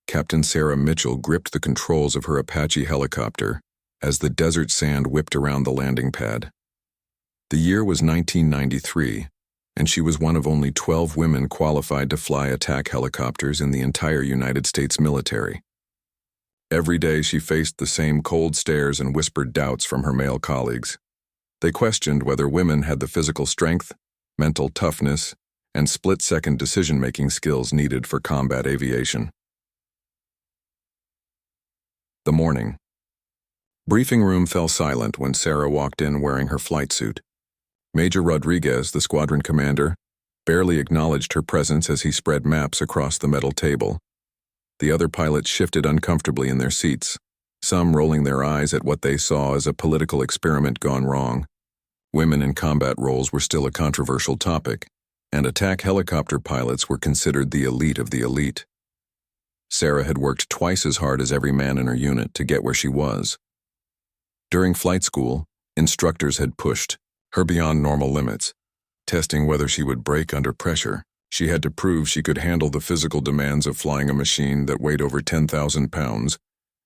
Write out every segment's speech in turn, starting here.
Captain Sarah Mitchell gripped the controls of her Apache helicopter as the desert sand whipped around the landing pad. The year was 1993, and she was one of only 12 women qualified to fly attack helicopters in the entire United States military. Every day she faced the same cold stares and whispered doubts from her male colleagues. They questioned whether women had the physical strength, mental toughness, and split-second decision-making skills needed for combat aviation. The morning. Briefing room fell silent when Sarah walked in wearing her flight suit. Major Rodriguez, the squadron commander, barely acknowledged her presence as he spread maps across the metal table. The other pilots shifted uncomfortably in their seats, some rolling their eyes at what they saw as a political experiment gone wrong. Women in combat roles were still a controversial topic, and attack helicopter pilots were considered the elite of the elite. Sarah had worked twice as hard as every man in her unit to get where she was. During flight school, instructors had pushed her beyond normal limits, testing whether she would break under pressure. She had to prove she could handle the physical demands of flying a machine that weighed over 10,000 pounds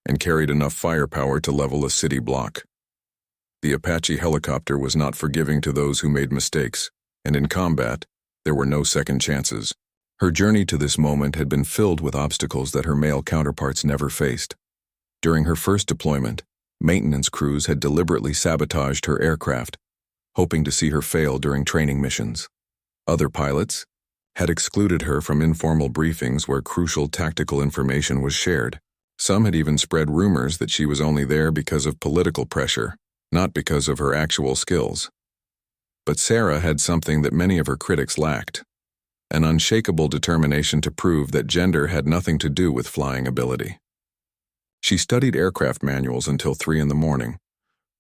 and carried enough firepower to level a city block. The Apache helicopter was not forgiving to those who made mistakes, and in combat, there were no second chances. Her journey to this moment had been filled with obstacles that her male counterparts never faced. During her first deployment, maintenance crews had deliberately sabotaged her aircraft, hoping to see her fail during training missions. Other pilots had excluded her from informal briefings where crucial tactical information was shared. Some had even spread rumors that she was only there because of political pressure, not because of her actual skills. But Sarah had something that many of her critics lacked: an unshakable determination to prove that gender had nothing to do with flying ability. She studied aircraft manuals until 3 in the morning,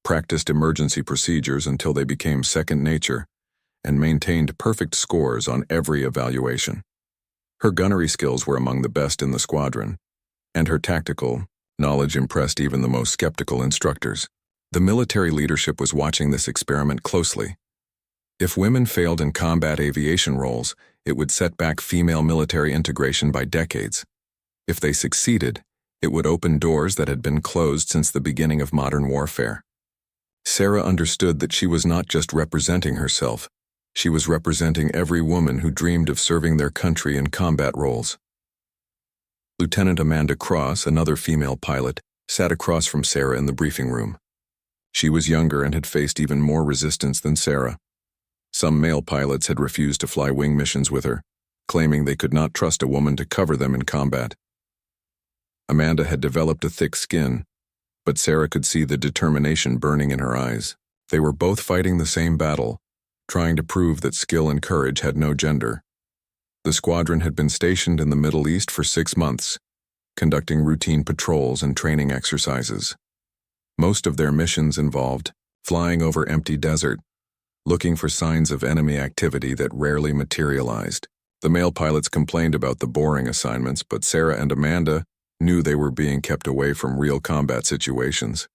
practiced emergency procedures until they became second nature, and maintained perfect scores on every evaluation. Her gunnery skills were among the best in the squadron, and her tactical knowledge impressed even the most skeptical instructors. The military leadership was watching this experiment closely. If women failed in combat aviation roles, it would set back female military integration by decades. If they succeeded, it would open doors that had been closed since the beginning of modern warfare. Sarah understood that she was not just representing herself, she was representing every woman who dreamed of serving their country in combat roles. Lieutenant Amanda Cross, another female pilot, sat across from Sarah in the briefing room. She was younger and had faced even more resistance than Sarah. Some male pilots had refused to fly wing missions with her, claiming they could not trust a woman to cover them in combat. Amanda had developed a thick skin, but Sarah could see the determination burning in her eyes. They were both fighting the same battle, trying to prove that skill and courage had no gender. The squadron had been stationed in the Middle East for 6 months, conducting routine patrols and training exercises. Most of their missions involved flying over empty desert, looking for signs of enemy activity that rarely materialized. The male pilots complained about the boring assignments, but Sarah and Amanda knew they were being kept away from real combat situations.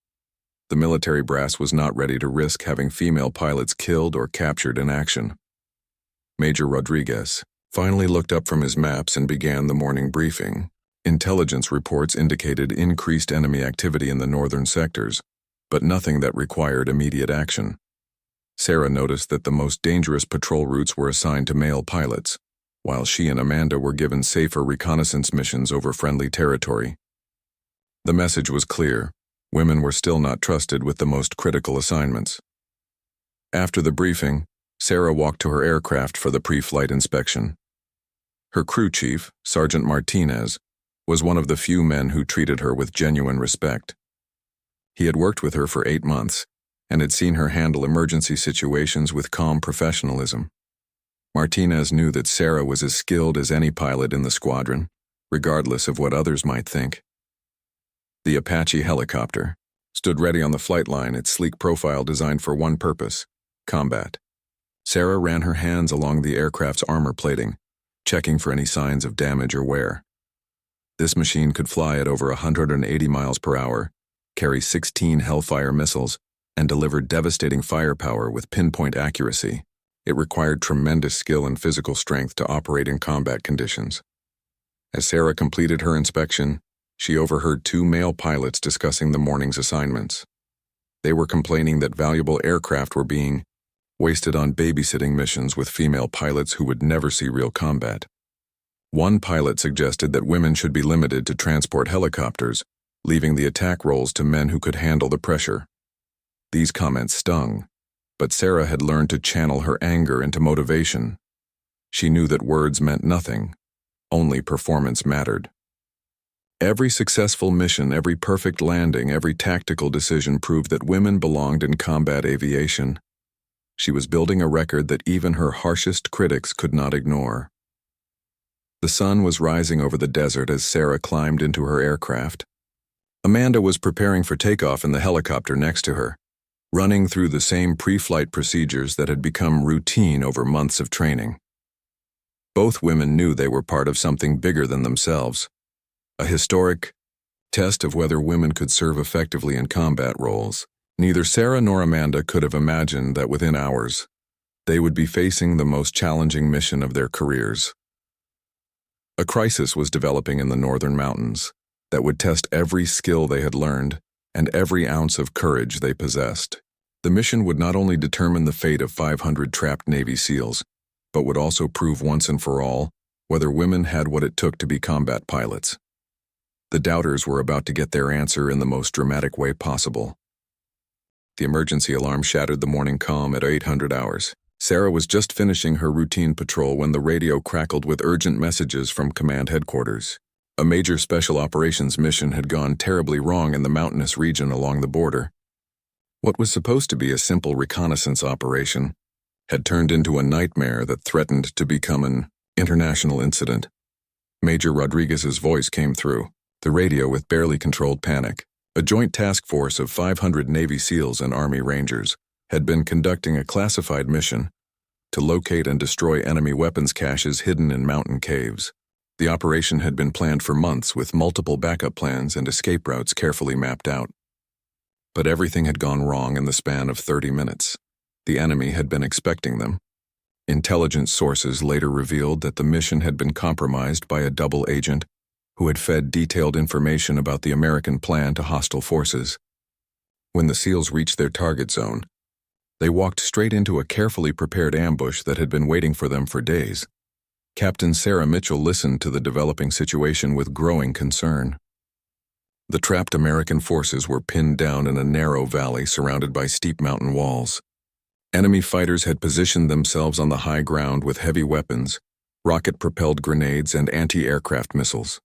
The military brass was not ready to risk having female pilots killed or captured in action. Major Rodriguez finally looked up from his maps and began the morning briefing. Intelligence reports indicated increased enemy activity in the northern sectors, but nothing that required immediate action. Sarah noticed that the most dangerous patrol routes were assigned to male pilots, while she and Amanda were given safer reconnaissance missions over friendly territory. The message was clear: women were still not trusted with the most critical assignments. After the briefing, Sarah walked to her aircraft for the pre-flight inspection. Her crew chief, Sergeant Martinez, was one of the few men who treated her with genuine respect. He had worked with her for 8 months and had seen her handle emergency situations with calm professionalism. Martinez knew that Sarah was as skilled as any pilot in the squadron, regardless of what others might think. The Apache helicopter stood ready on the flight line, its sleek profile designed for one purpose: combat. Sarah ran her hands along the aircraft's armor plating, checking for any signs of damage or wear. This machine could fly at over 180 miles per hour, carry 16 Hellfire missiles, and deliver devastating firepower with pinpoint accuracy. It required tremendous skill and physical strength to operate in combat conditions. As Sarah completed her inspection, she overheard two male pilots discussing the morning's assignments. They were complaining that valuable aircraft were being wasted on babysitting missions with female pilots who would never see real combat. One pilot suggested that women should be limited to transport helicopters, leaving the attack roles to men who could handle the pressure. These comments stung, but Sarah had learned to channel her anger into motivation. She knew that words meant nothing, only performance mattered. Every successful mission, every perfect landing, every tactical decision proved that women belonged in combat aviation. She was building a record that even her harshest critics could not ignore. The sun was rising over the desert as Sarah climbed into her aircraft. Amanda was preparing for takeoff in the helicopter next to her, running through the same pre-flight procedures that had become routine over months of training. Both women knew they were part of something bigger than themselves, a historic test of whether women could serve effectively in combat roles. Neither Sarah nor Amanda could have imagined that within hours, they would be facing the most challenging mission of their careers. A crisis was developing in the northern mountains that would test every skill they had learned and every ounce of courage they possessed. The mission would not only determine the fate of 500 trapped Navy SEALs, but would also prove once and for all whether women had what it took to be combat pilots. The doubters were about to get their answer in the most dramatic way possible. The emergency alarm shattered the morning calm at 800 hours. Sarah was just finishing her routine patrol when the radio crackled with urgent messages from command headquarters. A major special operations mission had gone terribly wrong in the mountainous region along the border. What was supposed to be a simple reconnaissance operation had turned into a nightmare that threatened to become an international incident. Major Rodriguez's voice came through the radio with barely controlled panic. A joint task force of 500 Navy SEALs and Army Rangers had been conducting a classified mission to locate and destroy enemy weapons caches hidden in mountain caves. The operation had been planned for months with multiple backup plans and escape routes carefully mapped out. But everything had gone wrong in the span of 30 minutes. The enemy had been expecting them. Intelligence sources later revealed that the mission had been compromised by a double agent who had fed detailed information about the American plan to hostile forces. When the SEALs reached their target zone, they walked straight into a carefully prepared ambush that had been waiting for them for days. Captain Sarah Mitchell listened to the developing situation with growing concern. The trapped American forces were pinned down in a narrow valley surrounded by steep mountain walls. Enemy fighters had positioned themselves on the high ground with heavy weapons, rocket-propelled grenades, and anti-aircraft missiles.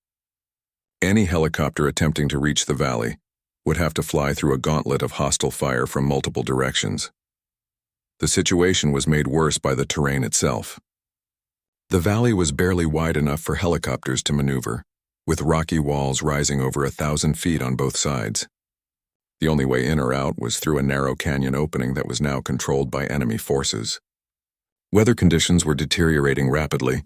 Any helicopter attempting to reach the valley would have to fly through a gauntlet of hostile fire from multiple directions. The situation was made worse by the terrain itself. The valley was barely wide enough for helicopters to maneuver, with rocky walls rising over 1,000 feet on both sides. The only way in or out was through a narrow canyon opening that was now controlled by enemy forces. Weather conditions were deteriorating rapidly,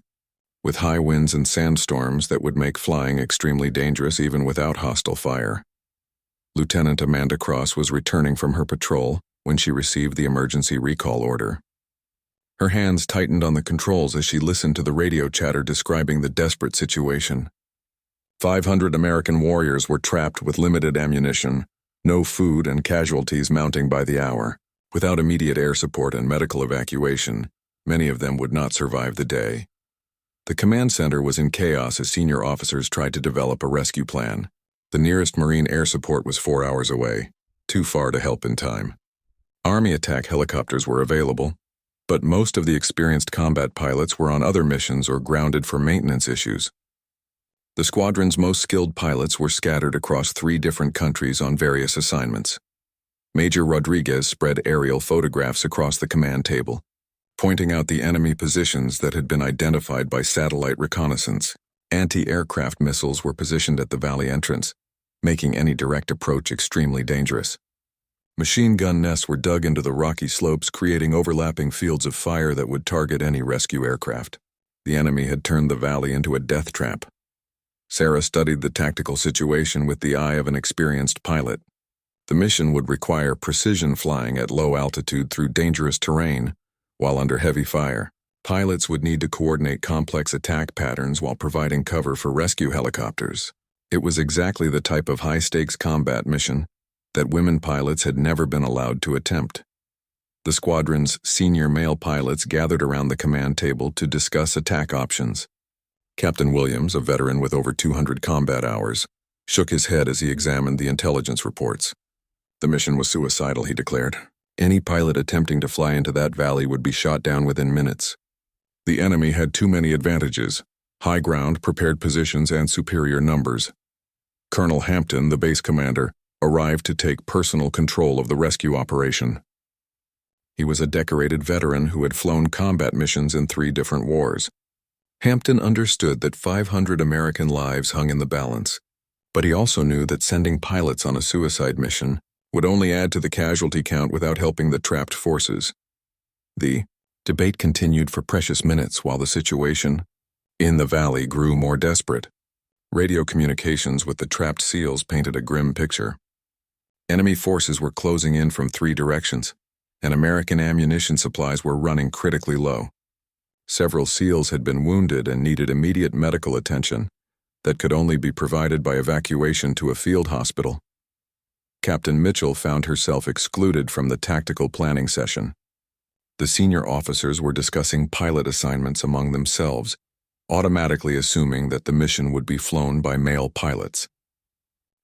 with high winds and sandstorms that would make flying extremely dangerous even without hostile fire. Lieutenant Amanda Cross was returning from her patrol when she received the emergency recall order. Her hands tightened on the controls as she listened to the radio chatter describing the desperate situation. 500 American warriors were trapped with limited ammunition, no food, and casualties mounting by the hour. Without immediate air support and medical evacuation, many of them would not survive the day. The command center was in chaos as senior officers tried to develop a rescue plan. The nearest Marine air support was 4 hours away, too far to help in time. Army attack helicopters were available, but most of the experienced combat pilots were on other missions or grounded for maintenance issues. The squadron's most skilled pilots were scattered across 3 different countries on various assignments. Major Rodriguez spread aerial photographs across the command table, pointing out the enemy positions that had been identified by satellite reconnaissance. Anti-aircraft missiles were positioned at the valley entrance, making any direct approach extremely dangerous. Machine gun nests were dug into the rocky slopes, creating overlapping fields of fire that would target any rescue aircraft. The enemy had turned the valley into a death trap. Sarah studied the tactical situation with the eye of an experienced pilot. The mission would require precision flying at low altitude through dangerous terrain while under heavy fire. Pilots would need to coordinate complex attack patterns while providing cover for rescue helicopters. It was exactly the type of high-stakes combat mission that women pilots had never been allowed to attempt. The squadron's senior male pilots gathered around the command table to discuss attack options. Captain Williams, a veteran with over 200 combat hours, shook his head as he examined the intelligence reports. The mission was suicidal, he declared. Any pilot attempting to fly into that valley would be shot down within minutes. The enemy had too many advantages: high ground, prepared positions, and superior numbers. Colonel Hampton, the base commander, arrived to take personal control of the rescue operation. He was a decorated veteran who had flown combat missions in 3 different wars. Hampton understood that 500 American lives hung in the balance, but he also knew that sending pilots on a suicide mission would only add to the casualty count without helping the trapped forces. The debate continued for precious minutes while the situation in the valley grew more desperate. Radio communications with the trapped SEALs painted a grim picture. Enemy forces were closing in from 3 directions, and American ammunition supplies were running critically low. Several SEALs had been wounded and needed immediate medical attention that could only be provided by evacuation to a field hospital. Captain Mitchell found herself excluded from the tactical planning session. The senior officers were discussing pilot assignments among themselves, automatically assuming that the mission would be flown by male pilots.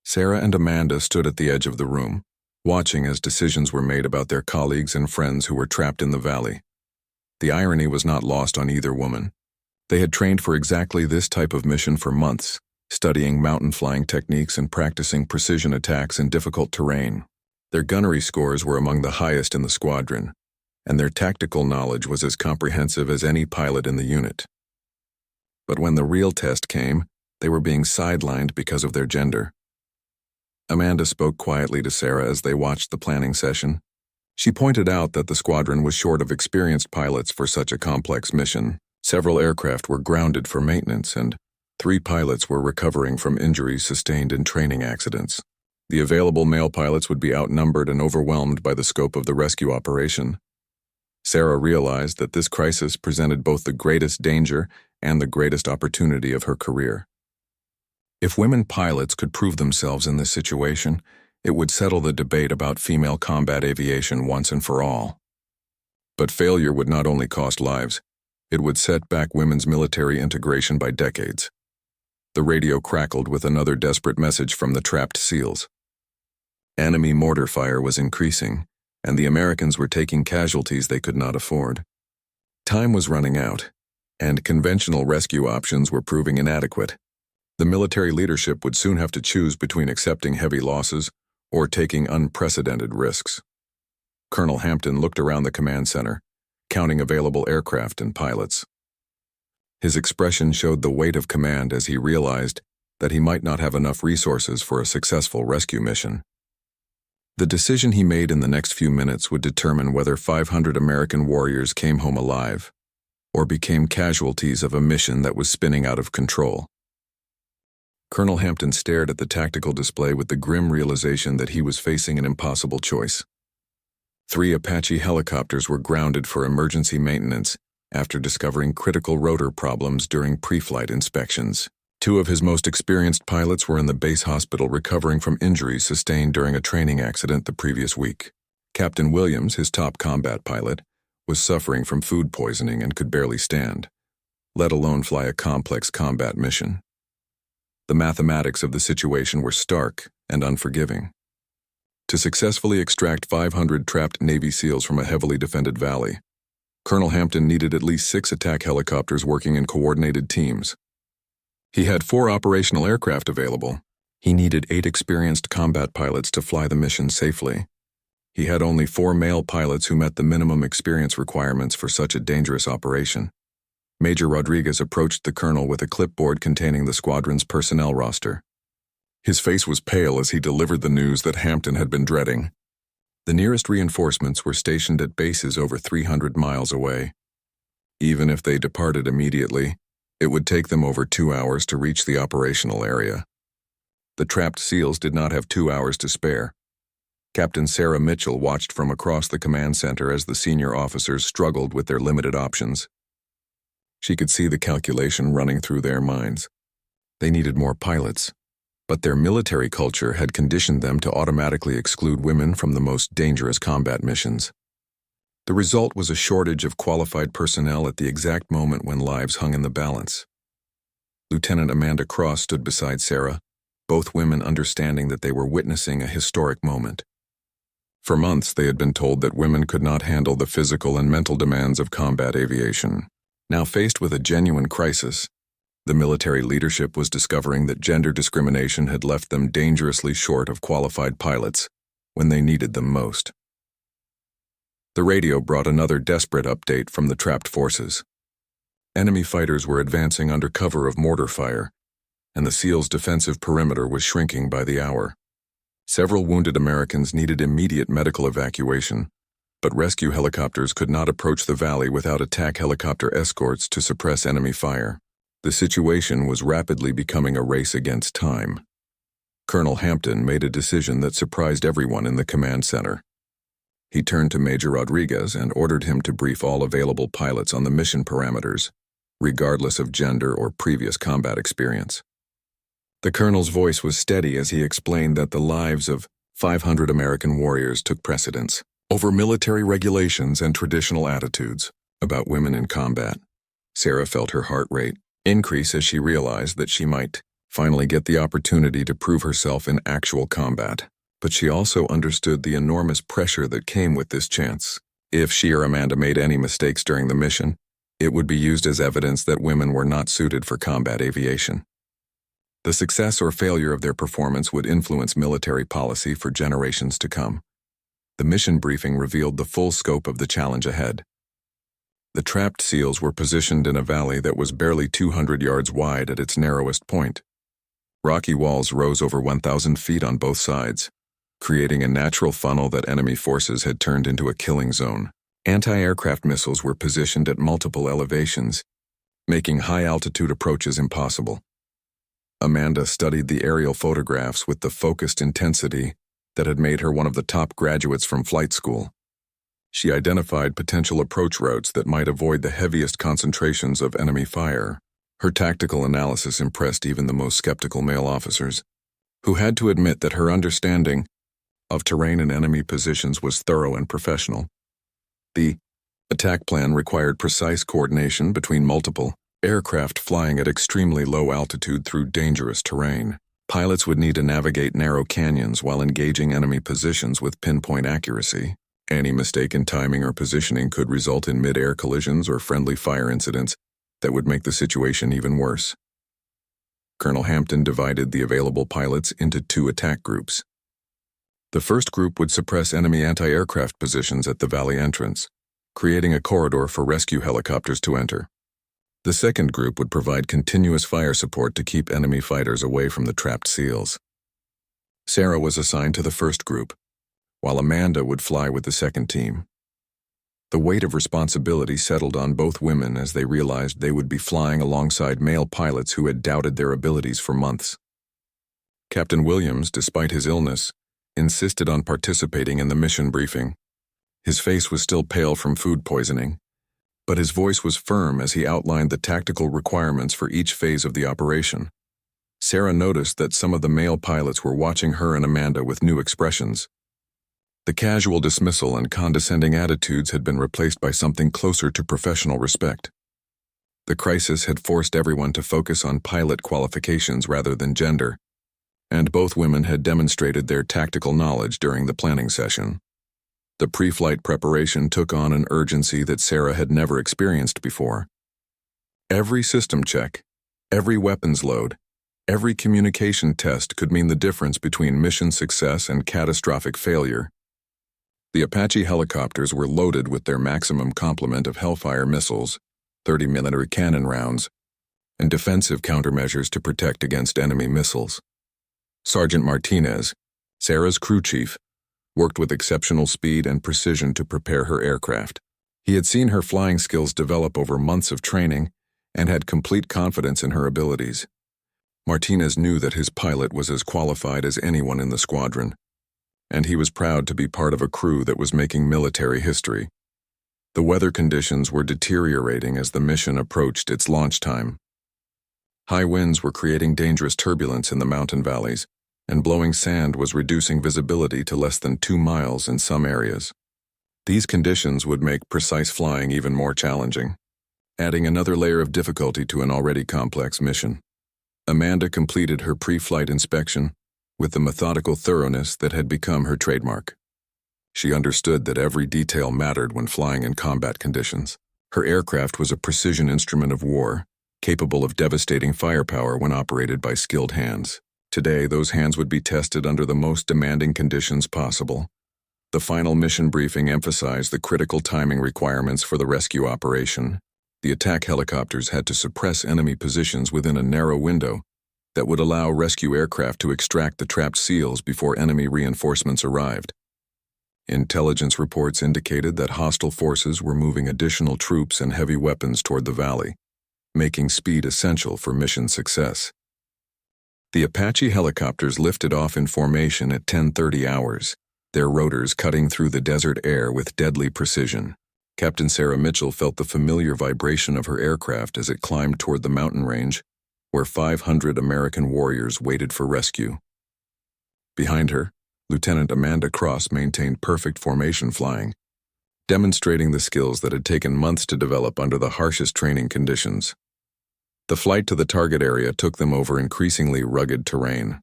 Sarah and Amanda stood at the edge of the room, watching as decisions were made about their colleagues and friends who were trapped in the valley. The irony was not lost on either woman. They had trained for exactly this type of mission for months, studying mountain flying techniques and practicing precision attacks in difficult terrain. Their gunnery scores were among the highest in the squadron, and their tactical knowledge was as comprehensive as any pilot in the unit. But when the real test came, they were being sidelined because of their gender. Amanda spoke quietly to Sarah as they watched the planning session. She pointed out that the squadron was short of experienced pilots for such a complex mission. Several aircraft were grounded for maintenance, and 3 pilots were recovering from injuries sustained in training accidents. The available male pilots would be outnumbered and overwhelmed by the scope of the rescue operation. Sarah realized that this crisis presented both the greatest danger and the greatest opportunity of her career. If women pilots could prove themselves in this situation, it would settle the debate about female combat aviation once and for all. But failure would not only cost lives, it would set back women's military integration by decades. The radio crackled with another desperate message from the trapped SEALs. Enemy mortar fire was increasing, and the Americans were taking casualties they could not afford. Time was running out, and conventional rescue options were proving inadequate. The military leadership would soon have to choose between accepting heavy losses or taking unprecedented risks. Colonel Hampton looked around the command center, counting available aircraft and pilots. His expression showed the weight of command as he realized that he might not have enough resources for a successful rescue mission. The decision he made in the next few minutes would determine whether 500 American warriors came home alive or became casualties of a mission that was spinning out of control. Colonel Hampton stared at the tactical display with the grim realization that he was facing an impossible choice. 3 Apache helicopters were grounded for emergency maintenance after discovering critical rotor problems during pre-flight inspections. 2 of his most experienced pilots were in the base hospital recovering from injuries sustained during a training accident the previous week. Captain Williams, his top combat pilot, was suffering from food poisoning and could barely stand, let alone fly a complex combat mission. The mathematics of the situation were stark and unforgiving. To successfully extract 500 trapped Navy SEALs from a heavily defended valley, Colonel Hampton needed at least 6 attack helicopters working in coordinated teams. He had 4 operational aircraft available. He needed 8 experienced combat pilots to fly the mission safely. He had only 4 male pilots who met the minimum experience requirements for such a dangerous operation. Major Rodriguez approached the colonel with a clipboard containing the squadron's personnel roster. His face was pale as he delivered the news that Hampton had been dreading. The nearest reinforcements were stationed at bases over 300 miles away. Even if they departed immediately, it would take them over 2 hours to reach the operational area. The trapped SEALs did not have 2 hours to spare. Captain Sarah Mitchell watched from across the command center as the senior officers struggled with their limited options. She could see the calculation running through their minds. They needed more pilots, but their military culture had conditioned them to automatically exclude women from the most dangerous combat missions. The result was a shortage of qualified personnel at the exact moment when lives hung in the balance. Lieutenant Amanda Cross stood beside Sarah, both women understanding that they were witnessing a historic moment. For months, they had been told that women could not handle the physical and mental demands of combat aviation. Now faced with a genuine crisis, the military leadership was discovering that gender discrimination had left them dangerously short of qualified pilots when they needed them most. The radio brought another desperate update from the trapped forces. Enemy fighters were advancing under cover of mortar fire, and the SEALs' defensive perimeter was shrinking by the hour. Several wounded Americans needed immediate medical evacuation, but rescue helicopters could not approach the valley without attack helicopter escorts to suppress enemy fire. The situation was rapidly becoming a race against time. Colonel Hampton made a decision that surprised everyone in the command center. He turned to Major Rodriguez and ordered him to brief all available pilots on the mission parameters, regardless of gender or previous combat experience. The colonel's voice was steady as he explained that the lives of 500 American warriors took precedence over military regulations and traditional attitudes about women in combat. Sarah felt her heart rate increase as she realized that she might finally get the opportunity to prove herself in actual combat. But she also understood the enormous pressure that came with this chance. If she or Amanda made any mistakes during the mission, it would be used as evidence that women were not suited for combat aviation. The success or failure of their performance would influence military policy for generations to come. The mission briefing revealed the full scope of the challenge ahead. The trapped SEALs were positioned in a valley that was barely 200 yards wide at its narrowest point. Rocky walls rose over 1,000 feet on both sides, creating a natural funnel that enemy forces had turned into a killing zone. Anti-aircraft missiles were positioned at multiple elevations, making high-altitude approaches impossible. Amanda studied the aerial photographs with the focused intensity that had made her one of the top graduates from flight school. She identified potential approach routes that might avoid the heaviest concentrations of enemy fire. Her tactical analysis impressed even the most skeptical male officers, who had to admit that her understanding of terrain and enemy positions was thorough and professional. The attack plan required precise coordination between multiple aircraft flying at extremely low altitude through dangerous terrain. Pilots would need to navigate narrow canyons while engaging enemy positions with pinpoint accuracy. Any mistake in timing or positioning could result in mid-air collisions or friendly fire incidents that would make the situation even worse. Colonel Hampton divided the available pilots into 2 attack groups. The first group would suppress enemy anti-aircraft positions at the valley entrance, creating a corridor for rescue helicopters to enter. The second group would provide continuous fire support to keep enemy fighters away from the trapped SEALs. Sarah was assigned to the first group, while Amanda would fly with the second team. The weight of responsibility settled on both women as they realized they would be flying alongside male pilots who had doubted their abilities for months. Captain Williams, despite his illness, insisted on participating in the mission briefing. His face was still pale from food poisoning, but his voice was firm as he outlined the tactical requirements for each phase of the operation. Sarah noticed that some of the male pilots were watching her and Amanda with new expressions. The casual dismissal and condescending attitudes had been replaced by something closer to professional respect. The crisis had forced everyone to focus on pilot qualifications rather than gender, and both women had demonstrated their tactical knowledge during the planning session. The pre-flight preparation took on an urgency that Sarah had never experienced before. Every system check, every weapons load, every communication test could mean the difference between mission success and catastrophic failure. The Apache helicopters were loaded with their maximum complement of Hellfire missiles, 30mm cannon rounds, and defensive countermeasures to protect against enemy missiles. Sergeant Martinez, Sarah's crew chief, worked with exceptional speed and precision to prepare her aircraft. He had seen her flying skills develop over months of training and had complete confidence in her abilities. Martinez knew that his pilot was as qualified as anyone in the squadron, and he was proud to be part of a crew that was making military history. The weather conditions were deteriorating as the mission approached its launch time. High winds were creating dangerous turbulence in the mountain valleys, and blowing sand was reducing visibility to less than 2 miles in some areas. These conditions would make precise flying even more challenging, adding another layer of difficulty to an already complex mission. Amanda completed her pre-flight inspection with the methodical thoroughness that had become her trademark. She understood that every detail mattered when flying in combat conditions. Her aircraft was a precision instrument of war, capable of devastating firepower when operated by skilled hands. Today, those hands would be tested under the most demanding conditions possible. The final mission briefing emphasized the critical timing requirements for the rescue operation. The attack helicopters had to suppress enemy positions within a narrow window that would allow rescue aircraft to extract the trapped SEALs before enemy reinforcements arrived. Intelligence reports indicated that hostile forces were moving additional troops and heavy weapons toward the valley, making speed essential for mission success. The Apache helicopters lifted off in formation at 10:30 hours, their rotors cutting through the desert air with deadly precision. Captain Sarah Mitchell felt the familiar vibration of her aircraft as it climbed toward the mountain range, where 500 American warriors waited for rescue. Behind her, Lieutenant Amanda Cross maintained perfect formation flying, demonstrating the skills that had taken months to develop under the harshest training conditions. The flight to the target area took them over increasingly rugged terrain.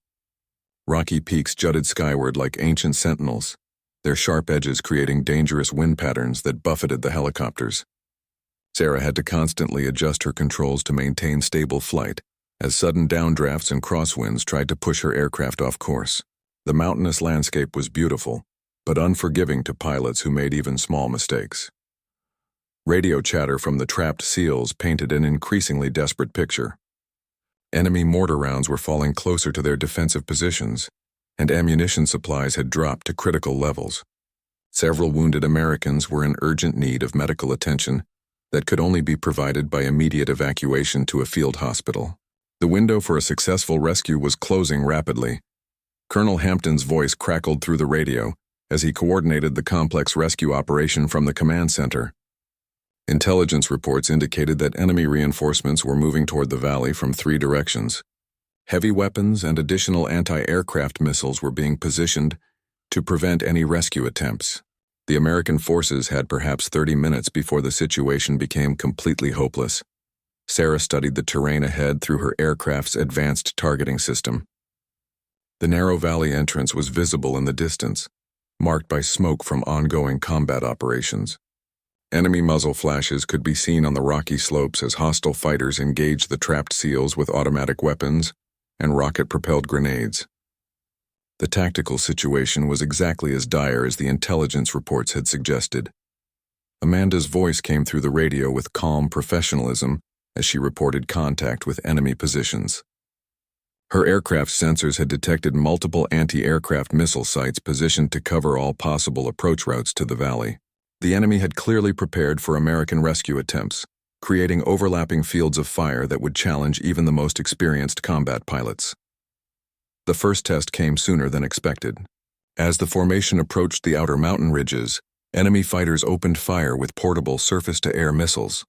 Rocky peaks jutted skyward like ancient sentinels, their sharp edges creating dangerous wind patterns that buffeted the helicopters. Sarah had to constantly adjust her controls to maintain stable flight, as sudden downdrafts and crosswinds tried to push her aircraft off course. The mountainous landscape was beautiful, but unforgiving to pilots who made even small mistakes. Radio chatter from the trapped SEALs painted an increasingly desperate picture. Enemy mortar rounds were falling closer to their defensive positions, and ammunition supplies had dropped to critical levels. Several wounded Americans were in urgent need of medical attention that could only be provided by immediate evacuation to a field hospital. The window for a successful rescue was closing rapidly. Colonel Hampton's voice crackled through the radio as he coordinated the complex rescue operation from the command center. Intelligence reports indicated that enemy reinforcements were moving toward the valley from 3 directions. Heavy weapons and additional anti-aircraft missiles were being positioned to prevent any rescue attempts. The American forces had perhaps 30 minutes before the situation became completely hopeless. Sarah studied the terrain ahead through her aircraft's advanced targeting system. The narrow valley entrance was visible in the distance, marked by smoke from ongoing combat operations. Enemy muzzle flashes could be seen on the rocky slopes as hostile fighters engaged the trapped SEALs with automatic weapons and rocket-propelled grenades. The tactical situation was exactly as dire as the intelligence reports had suggested. Amanda's voice came through the radio with calm professionalism as she reported contact with enemy positions. Her aircraft's sensors had detected multiple anti-aircraft missile sites positioned to cover all possible approach routes to the valley. The enemy had clearly prepared for American rescue attempts, creating overlapping fields of fire that would challenge even the most experienced combat pilots. The first test came sooner than expected. As the formation approached the outer mountain ridges, enemy fighters opened fire with portable surface-to-air missiles.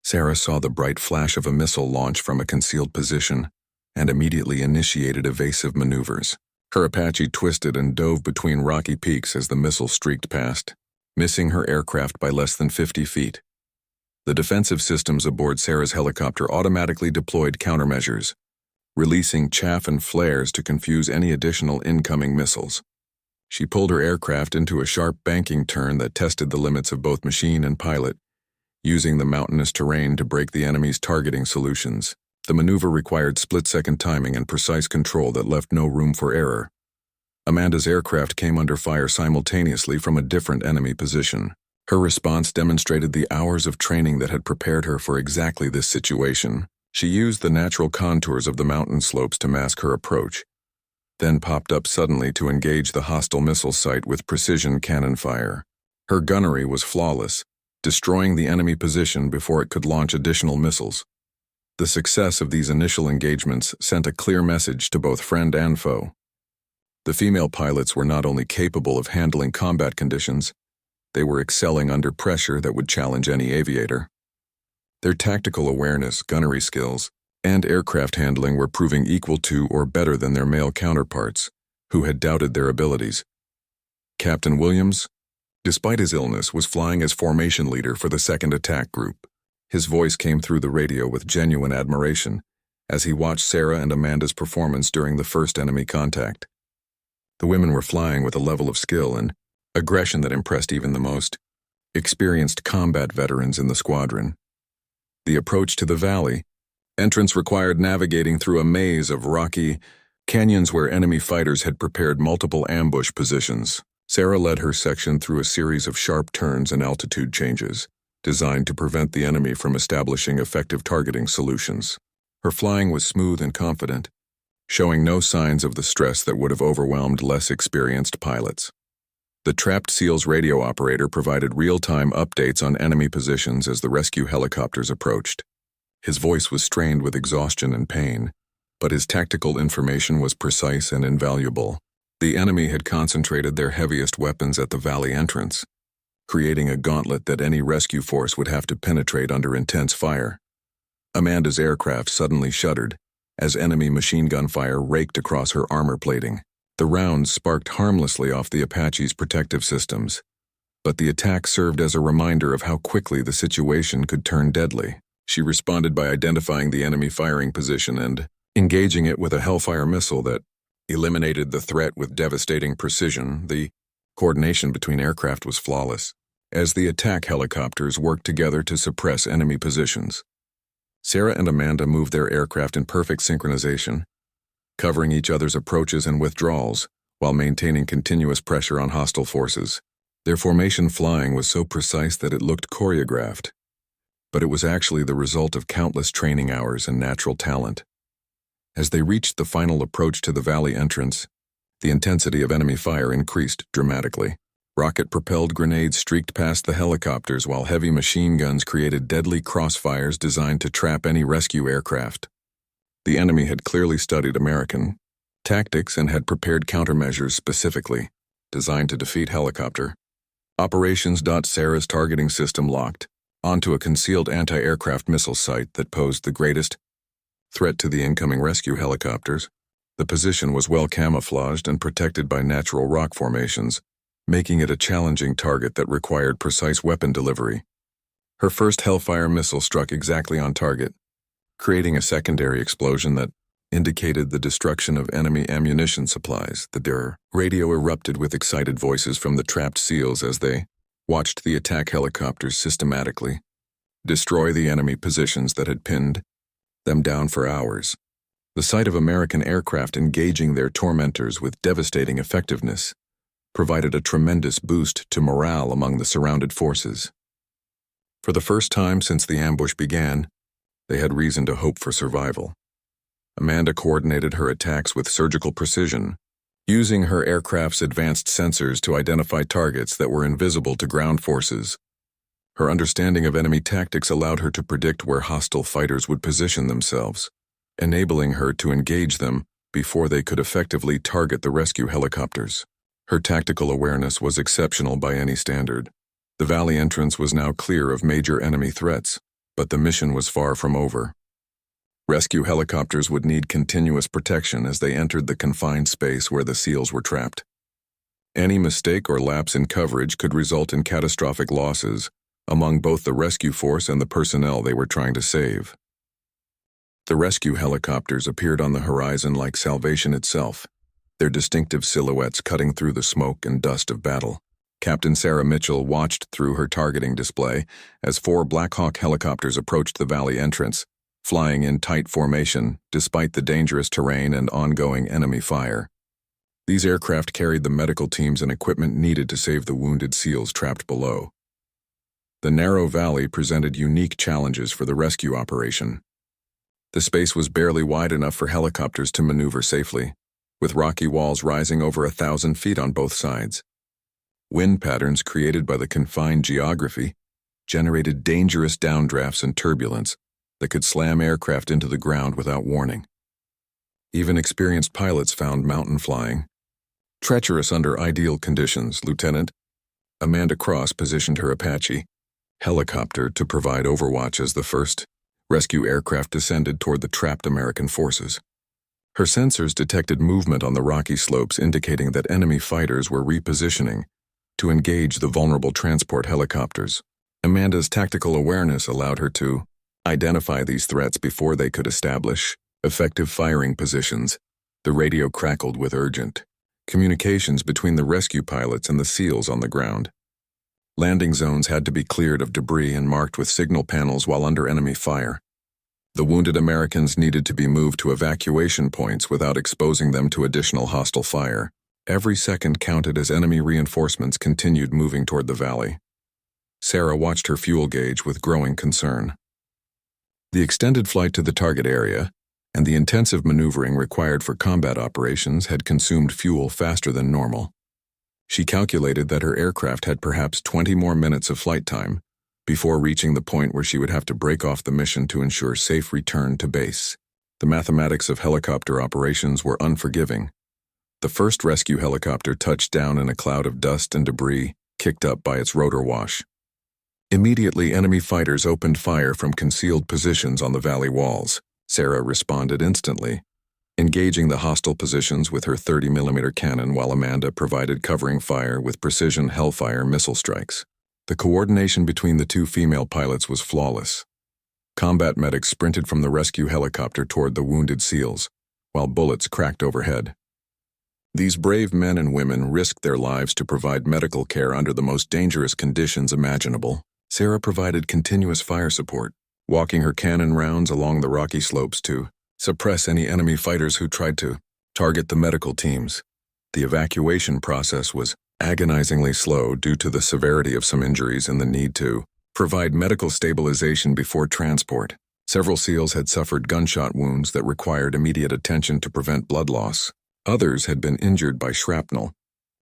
Sarah saw the bright flash of a missile launch from a concealed position and immediately initiated evasive maneuvers. Her Apache twisted and dove between rocky peaks as the missile streaked past, missing her aircraft by less than 50 feet. The defensive systems aboard Sarah's helicopter automatically deployed countermeasures, releasing chaff and flares to confuse any additional incoming missiles. She pulled her aircraft into a sharp banking turn that tested the limits of both machine and pilot, using the mountainous terrain to break the enemy's targeting solutions. The maneuver required split-second timing and precise control that left no room for error. Amanda's aircraft came under fire simultaneously from a different enemy position. Her response demonstrated the hours of training that had prepared her for exactly this situation. She used the natural contours of the mountain slopes to mask her approach, then popped up suddenly to engage the hostile missile site with precision cannon fire. Her gunnery was flawless, destroying the enemy position before it could launch additional missiles. The success of these initial engagements sent a clear message to both friend and foe. The female pilots were not only capable of handling combat conditions, They were excelling under pressure that would challenge any aviator. Their tactical awareness, gunnery skills, and aircraft handling were proving equal to or better than their male counterparts, who had doubted their abilities. Captain Williams, despite his illness, was flying as formation leader for the 2nd Attack Group. His voice came through the radio with genuine admiration as he watched Sarah and Amanda's performance during the first enemy contact. The women were flying with a level of skill and aggression that impressed even the most experienced combat veterans in the squadron. The approach to the valley entrance required navigating through a maze of rocky canyons where enemy fighters had prepared multiple ambush positions. Sarah led her section through a series of sharp turns and altitude changes, designed to prevent the enemy from establishing effective targeting solutions. Her flying was smooth and confident, showing no signs of the stress that would have overwhelmed less experienced pilots. The trapped SEALs radio operator provided real-time updates on enemy positions as the rescue helicopters approached. His voice was strained with exhaustion and pain, but his tactical information was precise and invaluable. The enemy had concentrated their heaviest weapons at the valley entrance, creating a gauntlet that any rescue force would have to penetrate under intense fire. Amanda's aircraft suddenly shuddered as enemy machine gun fire raked across her armor plating. The rounds sparked harmlessly off the Apache's protective systems, but the attack served as a reminder of how quickly the situation could turn deadly. She responded by identifying the enemy firing position and engaging it with a Hellfire missile that eliminated the threat with devastating precision. The coordination between aircraft was flawless, as the attack helicopters worked together to suppress enemy positions. Sarah and Amanda moved their aircraft in perfect synchronization, covering each other's approaches and withdrawals while maintaining continuous pressure on hostile forces. Their formation flying was so precise that it looked choreographed, but it was actually the result of countless training hours and natural talent. As they reached the final approach to the valley entrance, the intensity of enemy fire increased dramatically. Rocket-propelled grenades streaked past the helicopters while heavy machine guns created deadly crossfires designed to trap any rescue aircraft. The enemy had clearly studied American tactics and had prepared countermeasures specifically designed to defeat helicopter operations. Sarah's targeting system locked onto a concealed anti-aircraft missile site that posed the greatest threat to the incoming rescue helicopters. The position was well camouflaged and protected by natural rock formations, making it a challenging target that required precise weapon delivery. Her first Hellfire missile struck exactly on target, creating a secondary explosion that indicated the destruction of enemy ammunition supplies. The radio erupted with excited voices from the trapped SEALs as they watched the attack helicopters systematically destroy the enemy positions that had pinned them down for hours. The sight of American aircraft engaging their tormentors with devastating effectiveness provided a tremendous boost to morale among the surrounded forces. For the first time since the ambush began, they had reason to hope for survival. Amanda coordinated her attacks with surgical precision, using her aircraft's advanced sensors to identify targets that were invisible to ground forces. Her understanding of enemy tactics allowed her to predict where hostile fighters would position themselves, enabling her to engage them before they could effectively target the rescue helicopters. Her tactical awareness was exceptional by any standard. The valley entrance was now clear of major enemy threats, but the mission was far from over. Rescue helicopters would need continuous protection as they entered the confined space where the SEALs were trapped. Any mistake or lapse in coverage could result in catastrophic losses among both the rescue force and the personnel they were trying to save. The rescue helicopters appeared on the horizon like salvation itself, their distinctive silhouettes cutting through the smoke and dust of battle. Captain Sarah Mitchell watched through her targeting display as 4 Black Hawk helicopters approached the valley entrance, flying in tight formation despite the dangerous terrain and ongoing enemy fire. These aircraft carried the medical teams and equipment needed to save the wounded SEALs trapped below. The narrow valley presented unique challenges for the rescue operation. The space was barely wide enough for helicopters to maneuver safely, with rocky walls rising over 1,000 feet on both sides. Wind patterns created by the confined geography generated dangerous downdrafts and turbulence that could slam aircraft into the ground without warning. Even experienced pilots found mountain flying treacherous under ideal conditions. Lieutenant Amanda Cross positioned her Apache helicopter to provide overwatch as the first rescue aircraft descended toward the trapped American forces. Her sensors detected movement on the rocky slopes, indicating that enemy fighters were repositioning to engage the vulnerable transport helicopters. Amanda's tactical awareness allowed her to identify these threats before they could establish effective firing positions. The radio crackled with urgent communications between the rescue pilots and the SEALs on the ground. Landing zones had to be cleared of debris and marked with signal panels while under enemy fire. The wounded Americans needed to be moved to evacuation points without exposing them to additional hostile fire. Every second counted as enemy reinforcements continued moving toward the valley. Sarah watched her fuel gauge with growing concern. The extended flight to the target area and the intensive maneuvering required for combat operations had consumed fuel faster than normal. She calculated that her aircraft had perhaps 20 more minutes of flight time before reaching the point where she would have to break off the mission to ensure safe return to base. The mathematics of helicopter operations were unforgiving. The first rescue helicopter touched down in a cloud of dust and debris kicked up by its rotor wash. Immediately, enemy fighters opened fire from concealed positions on the valley walls. Sarah responded instantly, engaging the hostile positions with her 30mm cannon while Amanda provided covering fire with precision Hellfire missile strikes. The coordination between the two female pilots was flawless. Combat medics sprinted from the rescue helicopter toward the wounded SEALs, while bullets cracked overhead. These brave men and women risked their lives to provide medical care under the most dangerous conditions imaginable. Sarah provided continuous fire support, walking her cannon rounds along the rocky slopes to suppress any enemy fighters who tried to target the medical teams. The evacuation process was agonizingly slow due to the severity of some injuries and the need to provide medical stabilization before transport. Several SEALs had suffered gunshot wounds that required immediate attention to prevent blood loss. Others had been injured by shrapnel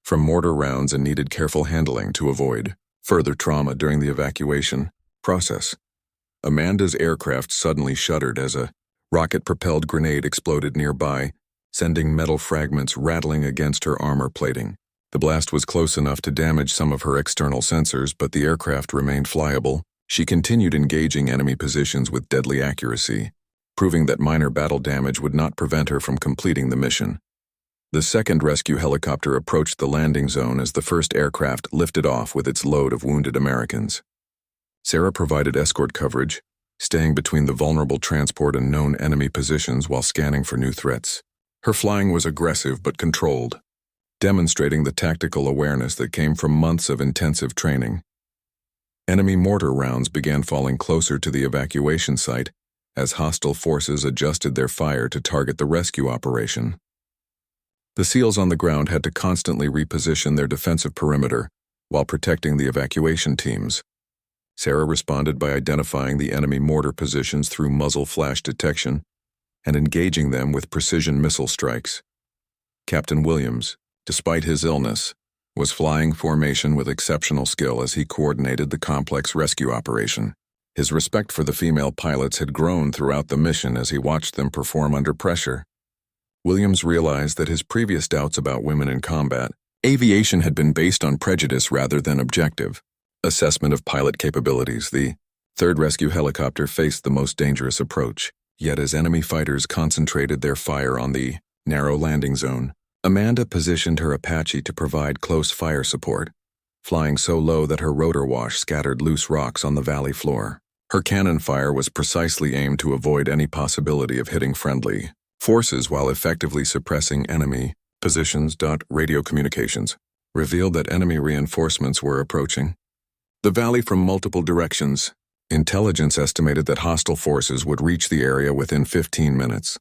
from mortar rounds and needed careful handling to avoid further trauma during the evacuation process. Amanda's aircraft suddenly shuddered as a rocket-propelled grenade exploded nearby, sending metal fragments rattling against her armor plating. The blast was close enough to damage some of her external sensors, but the aircraft remained flyable. She continued engaging enemy positions with deadly accuracy, proving that minor battle damage would not prevent her from completing the mission. The second rescue helicopter approached the landing zone as the first aircraft lifted off with its load of wounded Americans. Sarah provided escort coverage, staying between the vulnerable transport and known enemy positions while scanning for new threats. Her flying was aggressive but controlled, demonstrating the tactical awareness that came from months of intensive training. Enemy mortar rounds began falling closer to the evacuation site as hostile forces adjusted their fire to target the rescue operation. The SEALs on the ground had to constantly reposition their defensive perimeter while protecting the evacuation teams. Sarah responded by identifying the enemy mortar positions through muzzle flash detection and engaging them with precision missile strikes. Captain Williams, despite his illness, was flying formation with exceptional skill as he coordinated the complex rescue operation. His respect for the female pilots had grown throughout the mission as he watched them perform under pressure. Williams realized that his previous doubts about women in combat aviation had been based on prejudice rather than objective assessment of pilot capabilities. The third rescue helicopter faced the most dangerous approach, yet as enemy fighters concentrated their fire on the narrow landing zone, Amanda positioned her Apache to provide close fire support, flying so low that her rotor wash scattered loose rocks on the valley floor. Her cannon fire was precisely aimed to avoid any possibility of hitting friendly forces while effectively suppressing enemy positions. Radio communications revealed that enemy reinforcements were approaching the valley from multiple directions. Intelligence estimated that hostile forces would reach the area within 15 minutes,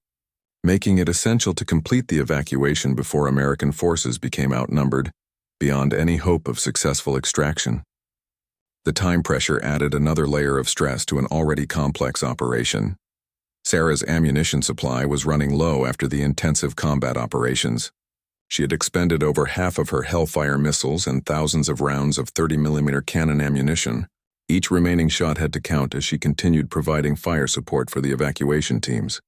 making it essential to complete the evacuation before American forces became outnumbered beyond any hope of successful extraction. The time pressure added another layer of stress to an already complex operation. Sarah's ammunition supply was running low after the intensive combat operations. She had expended over half of her Hellfire missiles and thousands of rounds of 30mm cannon ammunition. Each remaining shot had to count as she continued providing fire support for the evacuation teams.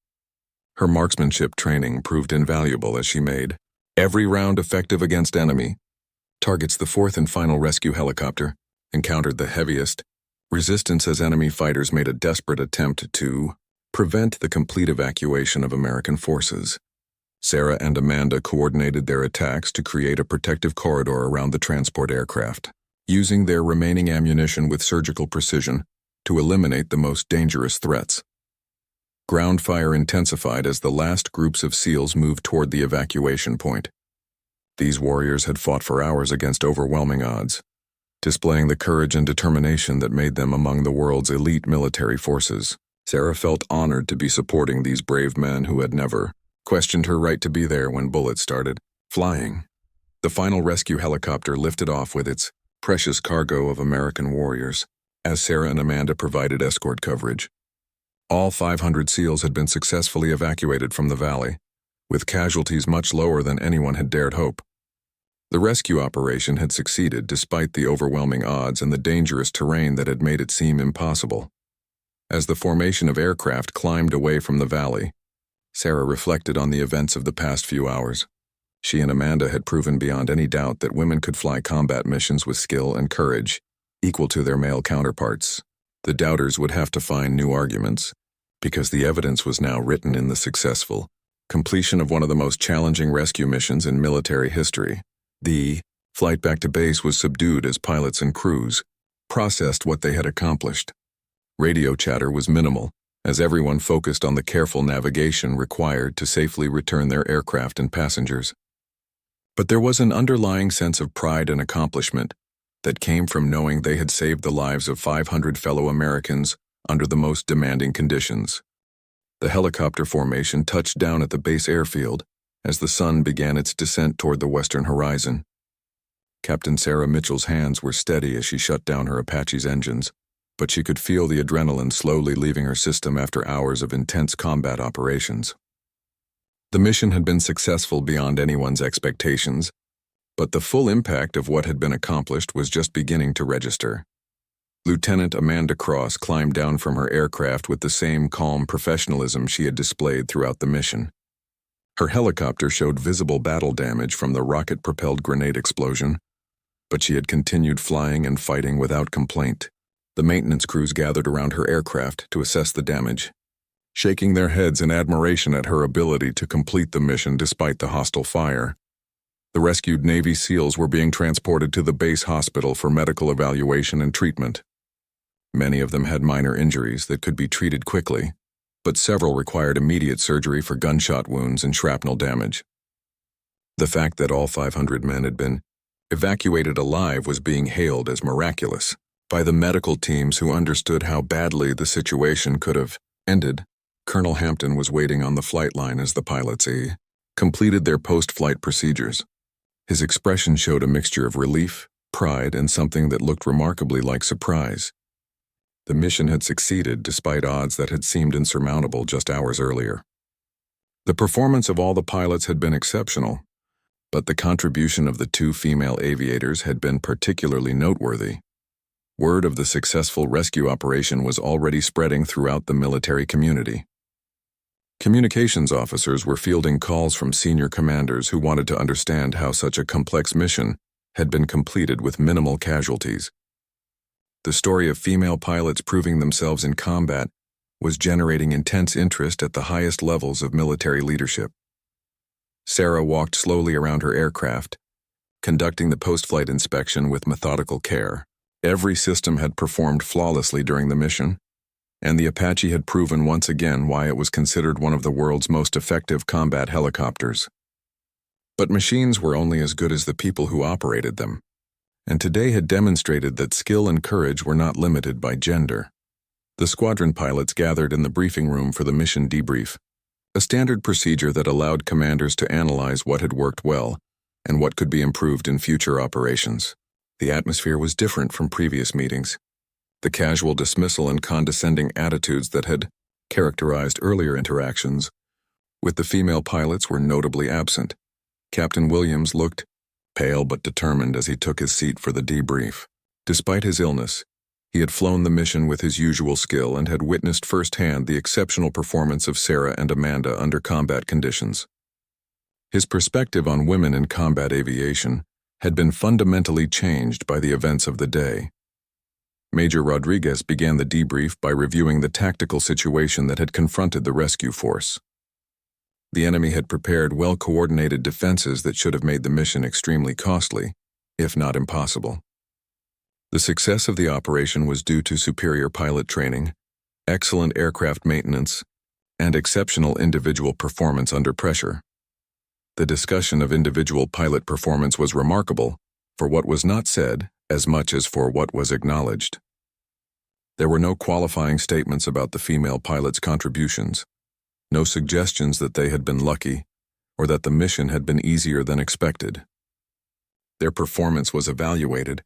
Her marksmanship training proved invaluable as she made every round effective against enemy Targets the fourth and final rescue helicopter encountered the heaviest resistance as enemy fighters made a desperate attempt to prevent the complete evacuation of American forces. Sarah and Amanda coordinated their attacks to create a protective corridor around the transport aircraft, using their remaining ammunition with surgical precision to eliminate the most dangerous threats. Ground fire intensified as the last groups of SEALs moved toward the evacuation point. These warriors had fought for hours against overwhelming odds, displaying the courage and determination that made them among the world's elite military forces. Sarah felt honored to be supporting these brave men who had never questioned her right to be there when bullets started flying. The final rescue helicopter lifted off with its precious cargo of American warriors, as Sarah and Amanda provided escort coverage. All 500 SEALs had been successfully evacuated from the valley, with casualties much lower than anyone had dared hope. The rescue operation had succeeded despite the overwhelming odds and the dangerous terrain that had made it seem impossible. As the formation of aircraft climbed away from the valley, Sarah reflected on the events of the past few hours. She and Amanda had proven beyond any doubt that women could fly combat missions with skill and courage equal to their male counterparts. The doubters would have to find new arguments, because the evidence was now written in the successful completion of one of the most challenging rescue missions in military history. The flight back to base was subdued as pilots and crews processed what they had accomplished. Radio chatter was minimal, as everyone focused on the careful navigation required to safely return their aircraft and passengers. But there was an underlying sense of pride and accomplishment that came from knowing they had saved the lives of 500 fellow Americans under the most demanding conditions. The helicopter formation touched down at the base airfield as the sun began its descent toward the western horizon. Captain Sarah Mitchell's hands were steady as she shut down her Apache's engines, but she could feel the adrenaline slowly leaving her system after hours of intense combat operations. The mission had been successful beyond anyone's expectations, but the full impact of what had been accomplished was just beginning to register. Lieutenant Amanda Cross climbed down from her aircraft with the same calm professionalism she had displayed throughout the mission. Her helicopter showed visible battle damage from the rocket-propelled grenade explosion, but she had continued flying and fighting without complaint. The maintenance crews gathered around her aircraft to assess the damage, shaking their heads in admiration at her ability to complete the mission despite the hostile fire. The rescued Navy SEALs were being transported to the base hospital for medical evaluation and treatment. Many of them had minor injuries that could be treated quickly, but several required immediate surgery for gunshot wounds and shrapnel damage. The fact that all 500 men had been evacuated alive was being hailed as miraculous by the medical teams who understood how badly the situation could have ended. Colonel Hampton was waiting on the flight line as the pilots completed their post-flight procedures. His expression showed a mixture of relief, pride, and something that looked remarkably like surprise. The mission had succeeded despite odds that had seemed insurmountable just hours earlier. The performance of all the pilots had been exceptional, but the contribution of the 2 female aviators had been particularly noteworthy. Word of the successful rescue operation was already spreading throughout the military community. Communications officers were fielding calls from senior commanders who wanted to understand how such a complex mission had been completed with minimal casualties. The story of female pilots proving themselves in combat was generating intense interest at the highest levels of military leadership. Sarah walked slowly around her aircraft, conducting the post-flight inspection with methodical care. Every system had performed flawlessly during the mission, and the Apache had proven once again why it was considered one of the world's most effective combat helicopters. But machines were only as good as the people who operated them, and today had demonstrated that skill and courage were not limited by gender. The squadron pilots gathered in the briefing room for the mission debrief, a standard procedure that allowed commanders to analyze what had worked well and what could be improved in future operations. The atmosphere was different from previous meetings. The casual dismissal and condescending attitudes that had characterized earlier interactions with the female pilots were notably absent. Captain Williams looked pale but determined as he took his seat for the debrief. Despite his illness, he had flown the mission with his usual skill and had witnessed firsthand the exceptional performance of Sarah and Amanda under combat conditions. His perspective on women in combat aviation had been fundamentally changed by the events of the day. Major Rodriguez began the debrief by reviewing the tactical situation that had confronted the rescue force. The enemy had prepared well-coordinated defenses that should have made the mission extremely costly, if not impossible. The success of the operation was due to superior pilot training, excellent aircraft maintenance, and exceptional individual performance under pressure. The discussion of individual pilot performance was remarkable for what was not said as much as for what was acknowledged. There were no qualifying statements about the female pilots' contributions, no suggestions that they had been lucky or that the mission had been easier than expected. Their performance was evaluated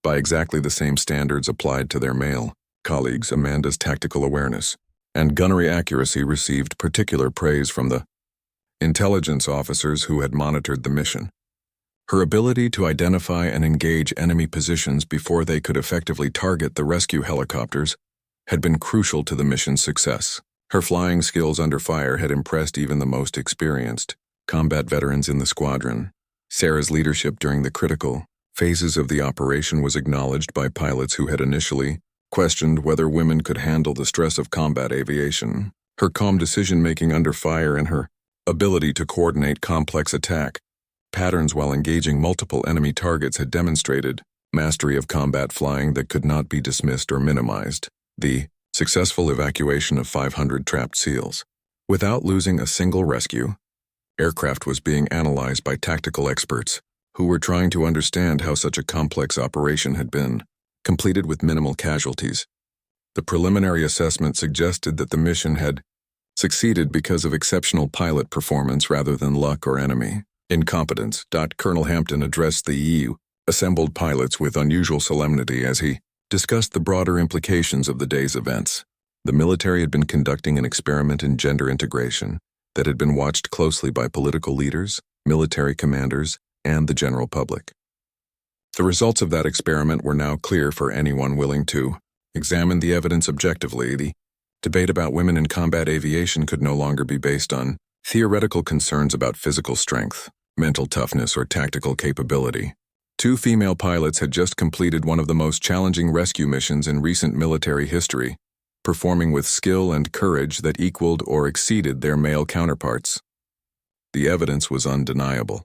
by exactly the same standards applied to their male colleagues. Amanda's tactical awareness and gunnery accuracy received particular praise from the intelligence officers who had monitored the mission. Her ability to identify and engage enemy positions before they could effectively target the rescue helicopters had been crucial to the mission's success. Her flying skills under fire had impressed even the most experienced combat veterans in the squadron. Sarah's leadership during the critical phases of the operation was acknowledged by pilots who had initially questioned whether women could handle the stress of combat aviation. Her calm decision-making under fire and her ability to coordinate complex attack patterns while engaging multiple enemy targets had demonstrated mastery of combat flying that could not be dismissed or minimized. The successful evacuation of 500 trapped SEALs. Without losing a single rescue, aircraft was being analyzed by tactical experts who were trying to understand how such a complex operation had been completed with minimal casualties. The preliminary assessment suggested that the mission had succeeded because of exceptional pilot performance rather than luck or enemy incompetence. Colonel Hampton addressed the assembled pilots with unusual solemnity as he discussed the broader implications of the day's events. The military had been conducting an experiment in gender integration that had been watched closely by political leaders, military commanders, and the general public. The results of that experiment were now clear for anyone willing to examine the evidence objectively. The debate about women in combat aviation could no longer be based on theoretical concerns about physical strength, mental toughness, or tactical capability. Two female pilots had just completed one of the most challenging rescue missions in recent military history, performing with skill and courage that equaled or exceeded their male counterparts. The evidence was undeniable.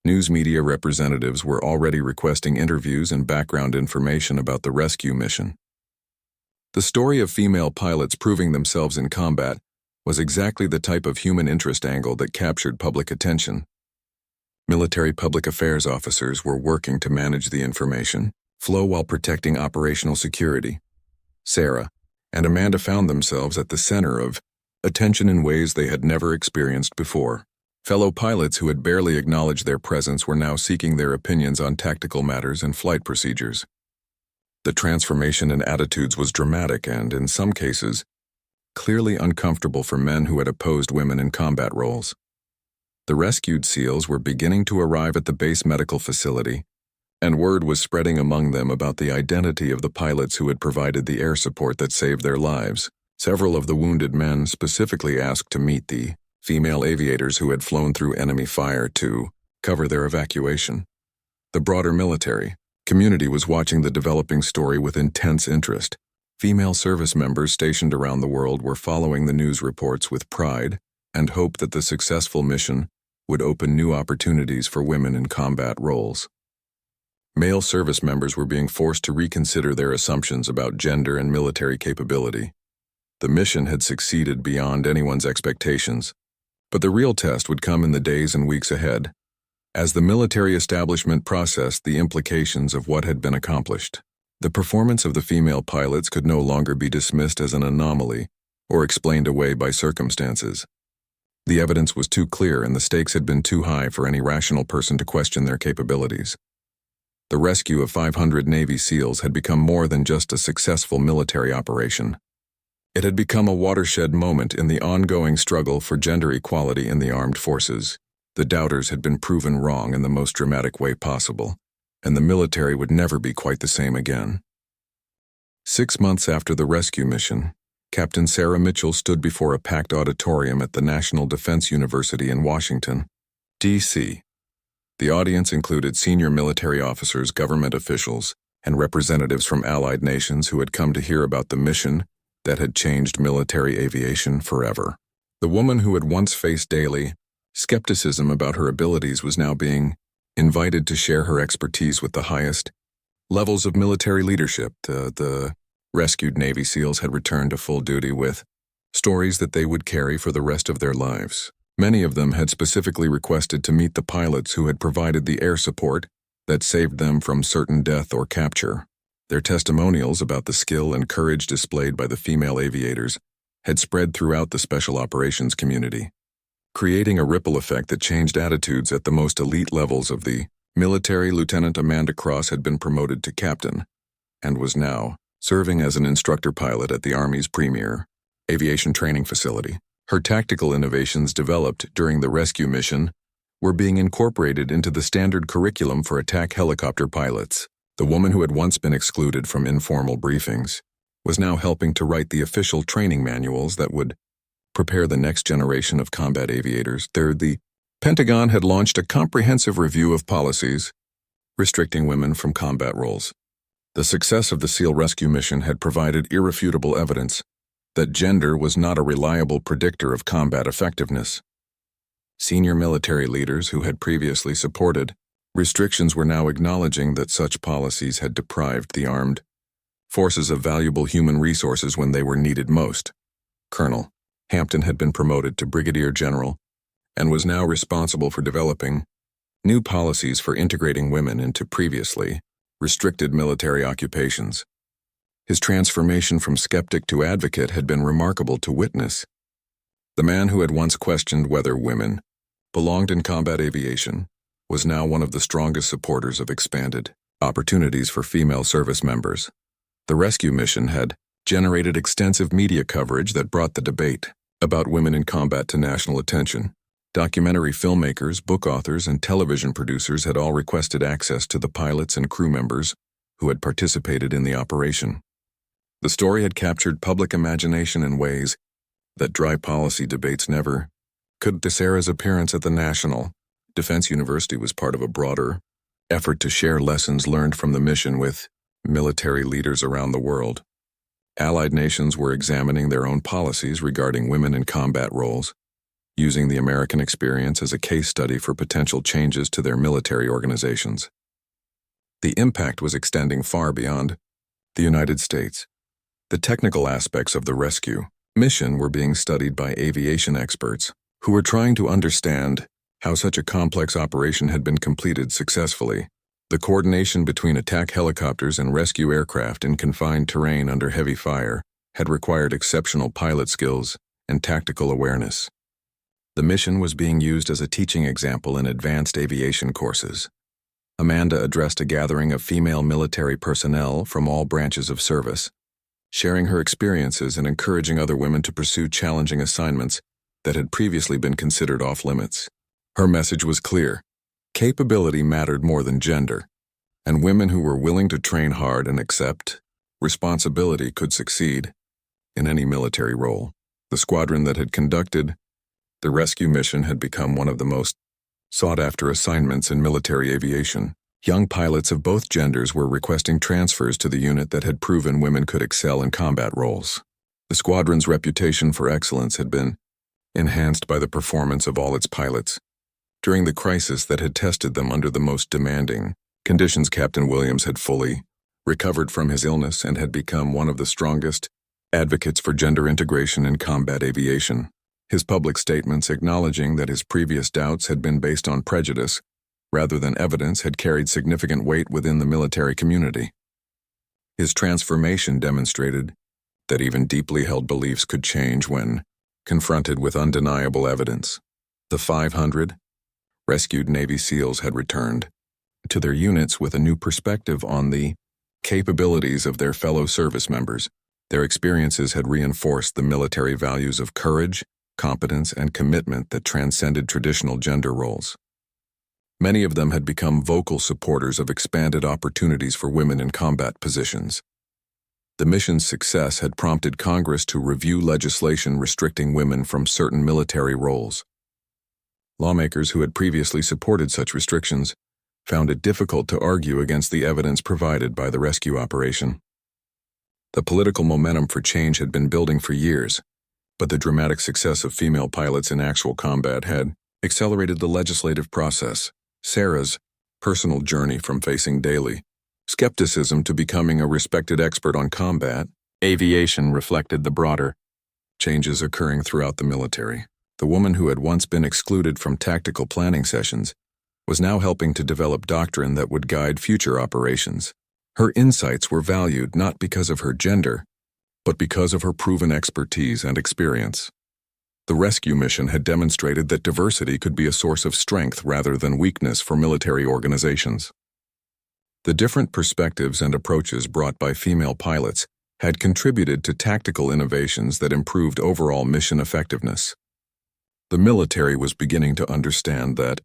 News media representatives were already requesting interviews and background information about the rescue mission. The story of female pilots proving themselves in combat was exactly the type of human interest angle that captured public attention. Military public affairs officers were working to manage the information flow while protecting operational security. Sarah and Amanda found themselves at the center of attention in ways they had never experienced before. Fellow pilots who had barely acknowledged their presence were now seeking their opinions on tactical matters and flight procedures. The transformation in attitudes was dramatic and, in some cases, clearly uncomfortable for men who had opposed women in combat roles. The rescued SEALs were beginning to arrive at the base medical facility, and word was spreading among them about the identity of the pilots who had provided the air support that saved their lives. Several of the wounded men specifically asked to meet the female aviators who had flown through enemy fire to cover their evacuation. The broader military community was watching the developing story with intense interest. Female service members stationed around the world were following the news reports with pride and hope that the successful mission would open new opportunities for women in combat roles. Male service members were being forced to reconsider their assumptions about gender and military capability. The mission had succeeded beyond anyone's expectations, but the real test would come in the days and weeks ahead, as the military establishment processed the implications of what had been accomplished. The performance of the female pilots could no longer be dismissed as an anomaly or explained away by circumstances. The evidence was too clear and the stakes had been too high for any rational person to question their capabilities. The rescue of 500 Navy SEALs had become more than just a successful military operation. It had become a watershed moment in the ongoing struggle for gender equality in the armed forces. The doubters had been proven wrong in the most dramatic way possible, and the military would never be quite the same again. 6 months after the rescue mission, Captain Sarah Mitchell stood before a packed auditorium at the National Defense University in Washington, D.C. The audience included senior military officers, government officials, and representatives from allied nations who had come to hear about the mission that had changed military aviation forever. The woman who had once faced daily skepticism about her abilities was now being invited to share her expertise with the highest levels of military leadership. The rescued Navy SEALs had returned to full duty with stories that they would carry for the rest of their lives. Many of them had specifically requested to meet the pilots who had provided the air support that saved them from certain death or capture. Their testimonials about the skill and courage displayed by the female aviators had spread throughout the special operations community, creating a ripple effect that changed attitudes at the most elite levels of the military. Lieutenant Amanda Cross had been promoted to captain and was now serving as an instructor pilot at the Army's premier aviation training facility. Her tactical innovations developed during the rescue mission were being incorporated into the standard curriculum for attack helicopter pilots. The woman who had once been excluded from informal briefings was now helping to write the official training manuals that would prepare the next generation of combat aviators. Third, the Pentagon had launched a comprehensive review of policies restricting women from combat roles. The success of the SEAL rescue mission had provided irrefutable evidence that gender was not a reliable predictor of combat effectiveness. Senior military leaders who had previously supported restrictions were now acknowledging that such policies had deprived the armed forces of valuable human resources when they were needed most. Colonel Hampton had been promoted to brigadier general and was now responsible for developing new policies for integrating women into previously restricted military occupations. His transformation from skeptic to advocate had been remarkable to witness. The man who had once questioned whether women belonged in combat aviation was now one of the strongest supporters of expanded opportunities for female service members. The rescue mission had generated extensive media coverage that brought the debate about women in combat to national attention. Documentary filmmakers, book authors, and television producers had all requested access to the pilots and crew members who had participated in the operation. The story had captured public imagination in ways that dry policy debates never could. Sarah's appearance at the National Defense University was part of a broader effort to share lessons learned from the mission with military leaders around the world. Allied nations were examining their own policies regarding women in combat roles, using the American experience as a case study for potential changes to their military organizations. The impact was extending far beyond the United States. The technical aspects of the rescue mission were being studied by aviation experts who were trying to understand how such a complex operation had been completed successfully. The coordination between attack helicopters and rescue aircraft in confined terrain under heavy fire had required exceptional pilot skills and tactical awareness. The mission was being used as a teaching example in advanced aviation courses. Amanda addressed a gathering of female military personnel from all branches of service, sharing her experiences and encouraging other women to pursue challenging assignments that had previously been considered off-limits. Her message was clear. Capability mattered more than gender, and women who were willing to train hard and accept responsibility could succeed in any military role. The squadron that had conducted the rescue mission had become one of the most sought-after assignments in military aviation. Young pilots of both genders were requesting transfers to the unit that had proven women could excel in combat roles. The squadron's reputation for excellence had been enhanced by the performance of all its pilots. During the crisis that had tested them under the most demanding conditions, Captain Williams had fully recovered from his illness and had become one of the strongest advocates for gender integration in combat aviation. His public statements acknowledging that his previous doubts had been based on prejudice rather than evidence had carried significant weight within the military community. His transformation demonstrated that even deeply held beliefs could change when confronted with undeniable evidence. The 500 rescued Navy SEALs had returned to their units with a new perspective on the capabilities of their fellow service members. Their experiences had reinforced the military values of courage, competence, and commitment that transcended traditional gender roles. Many of them had become vocal supporters of expanded opportunities for women in combat positions. The mission's success had prompted Congress to review legislation restricting women from certain military roles. Lawmakers who had previously supported such restrictions found it difficult to argue against the evidence provided by the rescue operation. The political momentum for change had been building for years, but the dramatic success of female pilots in actual combat had accelerated the legislative process. Sarah's personal journey from facing daily skepticism to becoming a respected expert on combat aviation reflected the broader changes occurring throughout the military. The woman who had once been excluded from tactical planning sessions was now helping to develop doctrine that would guide future operations. Her insights were valued not because of her gender, but because of her proven expertise and experience. The rescue mission had demonstrated that diversity could be a source of strength rather than weakness for military organizations. The different perspectives and approaches brought by female pilots had contributed to tactical innovations that improved overall mission effectiveness. The military was beginning to understand that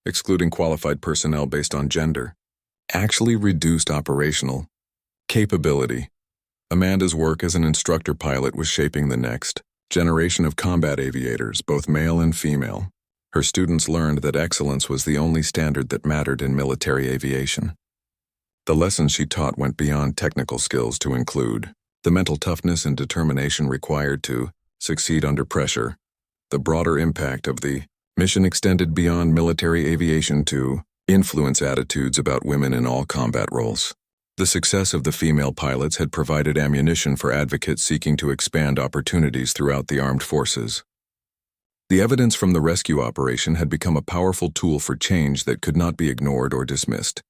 excluding qualified personnel based on gender actually reduced operational capability. Amanda's work as an instructor pilot was shaping the next generation of combat aviators, both male and female. Her students learned that excellence was the only standard that mattered in military aviation. The lessons she taught went beyond technical skills to include the mental toughness and determination required to succeed under pressure. The broader impact of the mission extended beyond military aviation to influence attitudes about women in all combat roles. The success of the female pilots had provided ammunition for advocates seeking to expand opportunities throughout the armed forces. The evidence from the rescue operation had become a powerful tool for change that could not be ignored or dismissed.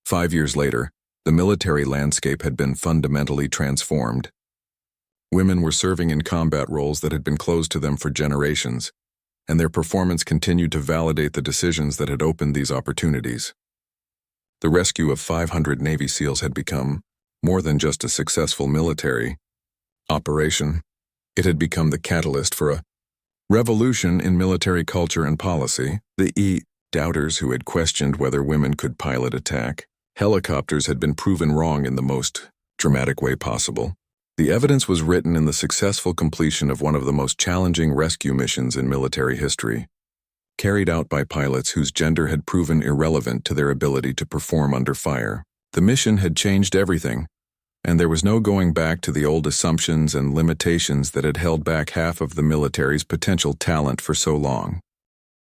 5 years later, the military landscape had been fundamentally transformed. Women were serving in combat roles that had been closed to them for generations, and their performance continued to validate the decisions that had opened these opportunities. The rescue of 500 Navy SEALs had become more than just a successful military operation. It had become the catalyst for a revolution in military culture and policy. The doubters who had questioned whether women could pilot attack helicopters had been proven wrong in the most dramatic way possible. The evidence was written in the successful completion of one of the most challenging rescue missions in military history, carried out by pilots whose gender had proven irrelevant to their ability to perform under fire. The mission had changed everything, and there was no going back to the old assumptions and limitations that had held back half of the military's potential talent for so long.